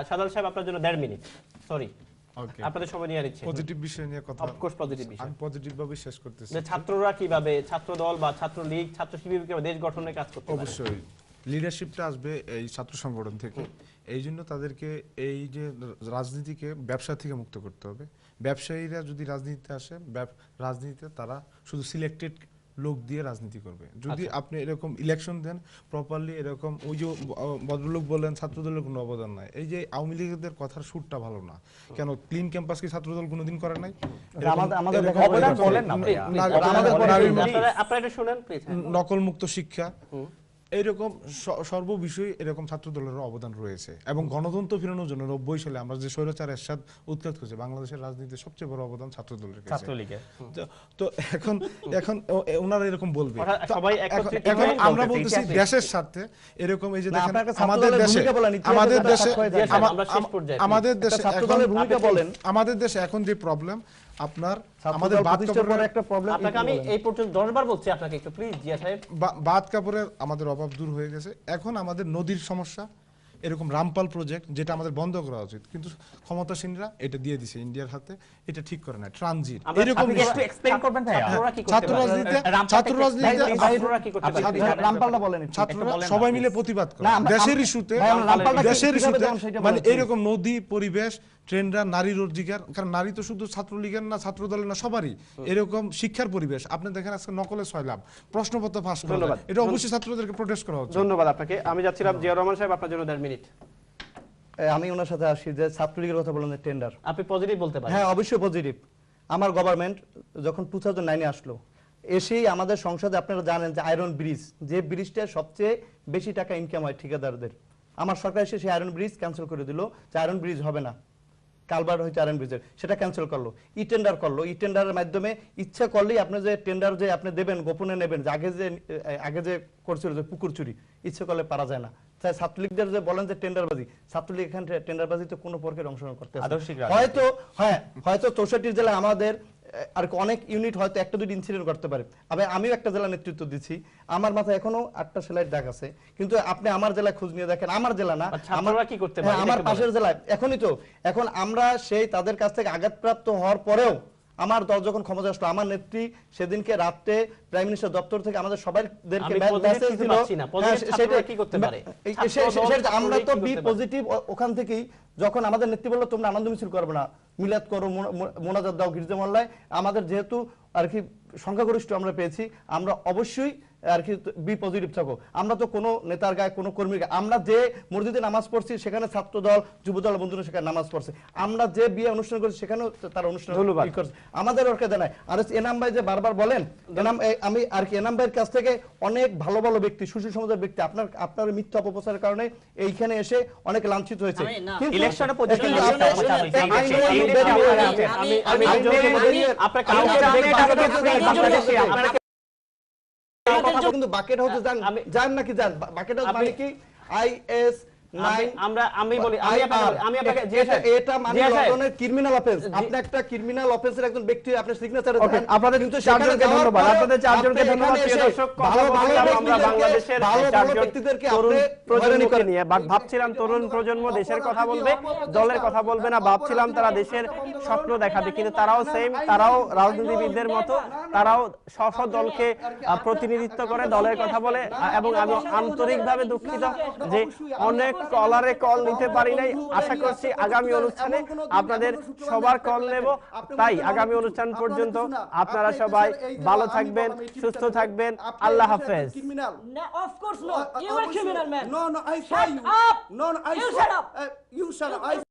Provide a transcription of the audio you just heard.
সাদাল সাহেব আপনার জন্য 1.5 মিনিট সরি ওকে আপনাদের সময় নিয়ে নিচ্ছে পজিটিভ বিষয় নিয়ে কথা অফ কোর্স পজিটিভ বিষয় আমি পজিটিভ ভাবে শেষ করতেছি যে ছাত্ররা কিভাবে ছাত্র দল বা ছাত্র লীগ ছাত্র শিবির কিভাবে দেশ গঠনের কাজ করতে পারে অবশ্যই লিডারশিপটা আসবে এই ছাত্র সংগঠন থেকে এই জন্য তাদেরকে এই যে রাজনীতিকে ব্যবসা থেকে মুক্ত করতে হবে ব্যবসায়ীরা যদি রাজনীতিতে আসে রাজনীতিতে তারা শুধু সিলেক্টেড লোক দিয়ে রাজনীতি করবে যদি আপনি এরকম ইলেকশন দেন প্রপারলি এরকম ওই যে ভদ্রলোক বলেন ছাত্রদলের কোনো অবদান নাই এই যে আওয়ামী লীগের কথার সুরটা ভালো না কেন ক্লিন ক্যাম্পাস কি ছাত্রদল কোনোদিন করে নাই আমাদের আপনারা এটা শুনেন প্লিজ নকল মুক্ত শিক্ষা এইরকম সর্ব বিষয়ে এরকম ছাত্র দলের অবদান রয়েছে এবং গণতন্ত্র ফেরানোর জন্য 90 সালে আমরা যে স্বৈরাচার এরশাদ উৎখাত করেছি বাংলাদেশের রাজনীতিতে সবচেয়ে বড় অবদান ছাত্র দলের কাছে ছাত্রলীগের তো এখন ওনারা এরকম বলবে সবাই একত্রিত এখন আমরা বলতেছি দেশের স্বার্থে এরকম এই যে দেখেন আমাদের দেশে এখন যে প্রবলেম আপনার আমাদের আপনাকে আমি এই পর্যন্ত 10 বার বলছি আপনাকে একটু প্লিজ জিয়া সাহেব বাদ কাপড়ের আমাদের অভাব দূর হয়ে গেছে এখন আমাদের নদীর সমস্যা এরকম রামপাল প্রজেক্ট যেটা আমাদের বন্ধ করা উচিত কিন্তু ক্ষমতাসীনরা এটা দিয়ে দিয়েছে ইন্ডিয়ার হাতে এটা ঠিক করে না ট্রানজিট এরকম একটু এক্সপ্লেইন করবেন ভাই ছাত্র রাজনীতিতে ছাত্ররা কি করতে পারে রামপালটা বলেন ছাত্ররা সবাই মিলে প্রতিবাদ করে দেশের ইস্যুতে মানে এরকম নদী পরিবেশ ট্রেন্ডরা নারীর অধিকার কারণ নারী তো শুধু ছাত্রলীগের না ছাত্র দলের না সবারই এরকম শিক্ষার পরিবেশ আপনি দেখেন আজকে নকলে 6 লাভ প্রশ্নপত্র ফাঁস করা এটা অবশ্যই ছাত্রদেরকে প্রোটেস্ট করা উচিত ধন্যবাদ আপনাকে আমি যাচ্ছিলাম জিয়া রহমান সাহেব আপনার জন্য 1.5 মিনিট আমি ওনার সাথে আসি যে ছাত্রলীগের কথা বলেন টেন্ডার আপনি পজিটিভ বলতে পারেন হ্যাঁ অবশ্যই পজিটিভ আমার গভর্নমেন্ট যখন 2009 এ আসলো এসেই আমাদের সংসদে আপনারা জানেন যে আয়রন ব্রিজ যে ব্রিজটা সবচেয়ে বেশি টাকা ইনকাম হয় ঠিকাদারদের আমার সরকার এসে সেই আয়রন ব্রিজ ক্যান্সেল করে দিল যে আয়রন ব্রিজ হবে না কালভার্ট হইছে আয়রন ব্রিজের সেটা ক্যান্সেল করলো ই টেন্ডার করলো ই টেন্ডারের মাধ্যমে ইচ্ছা করলেই আপনি যে টেন্ডার যে আপনি দেবেন গোপনে নেবেন যে আগে যে করছিল যে পুকুর চুরি ইচ্ছে করলে পারা যায় না তাই ছাত্রলীগদের যে বলেন যে টেন্ডারবাজি ছাত্রলীগ এখানে টেন্ডারবাজিতে কোনো প্রকারের অংশগ্রহণ করতে হয়তো হয়তো 64 জেলায় আমাদের আর অনেক ইউনিট হয়তো একটা দুটো ইনসিডেন্ট করতে পারে আমিও একটা জেলা নেতৃত্ব দিচ্ছি আমার মাথায় এখনো 8টা সেলাইয়ের দাগ আছে কিন্তু আপনি আমার জেলায় খোঁজ নিয়ে দেখেন আমার জেলা না আমরা কি করতে পারি আমার পাশের জেলায় এখন আমরা সেই তাদের কাছ থেকে আঘাতপ্রাপ্ত হওয়ার পরেও আমার দল যখন ক্ষমতা আসলো আমার নেত্রী সেদিনকে রাতে প্রাইম মিনিস্টার দপ্তর থেকে আমাদের সবাইদেরকে মেসেজ দিল সেটা কি করতে পারে আমরা তো বি পজিটিভ ওখান থেকেই যখন আমাদের নেত্রী বলল তোমরা আনন্দ মিছিল করবে না মিলাদ করো মোনাজাত দাও গির্জা মহল্লায় আমাদের যেহেতু আর কি সংখ্যাগরিষ্ঠ আমরা পেয়েছি আমরা অবশ্যই আর কি বি পজিটিভ থাকো আমরা তো কোনো নেতার গায়ে কোনো কর্মীর গায়ে আমরা যে মসজিদে নামাজ পড়ছি সেখানে ছাত্রদল যুবদল বন্ধুরা সেখানে নামাজ পড়ছে আমরা যে বিয়ে অনুষ্ঠান করছি সেখানেও তার অনুষ্ঠান করছে আমাদের ওরকে দেয় আর এনাম ভাই যে বারবার বলেন আমি আর কি এনাম ভাইয়ের কাছ থেকে অনেক ভালো ভালো ব্যক্তি সুশীল সমাজের ব্যক্তি আপনার মিথ্যা অপপ্রচারের কারণে এইখানে এসে অনেক লাঞ্ছিত হয়েছে ইলেকশনে কিন্তু বাকেট হাউসে যান নাকি যান বাকেট হাউস মানে কি আইএস আমি বলি আমি আপনাকে এটা মানে লন্ডনের ক্রিমিনাল অফেন্স আপনি একটা ক্রিমিনাল অফেন্সের একজন ব্যক্তি আপনি সিগনেচারে দেন আপনাদের কিন্তু চারজনকে ধন্যবাদ আপনাদের চারজনকে ধন্যবাদ প্রিয় দর্শক ভালো আমরা বাংলাদেশের চারজন ব্যক্তিদেরকে তরুণ প্রজন্মকে নিয়ে ভাবছিলাম তরুণ প্রজন্ম দেশের কথা বলবে দলের কথা বলবে না ভাবছিলাম তারা দেশের স্বপ্ন দেখাবে কিন্তু তারাও সেম তারাও রাজনীতিবিদদের মতো তারাও স্ব দলকে প্রতিনিধিত্ব করে দলের কথা বলে এবং আমি আন্তরিকভাবে দুঃখিত যে অনেক কলারে কল নিতে পারি নাই আশা করছি আগামী অনুষ্ঠানে আপনাদের সবার কল নেব তাই আগামী অনুষ্ঠান পর্যন্ত আপনারা সবাই ভালো থাকবেন সুস্থ থাকবেন আল্লাহ হাফেজ Of course not. You are a criminal man. No, I saw you. Shut up. No, I You saw shut up. You shut up.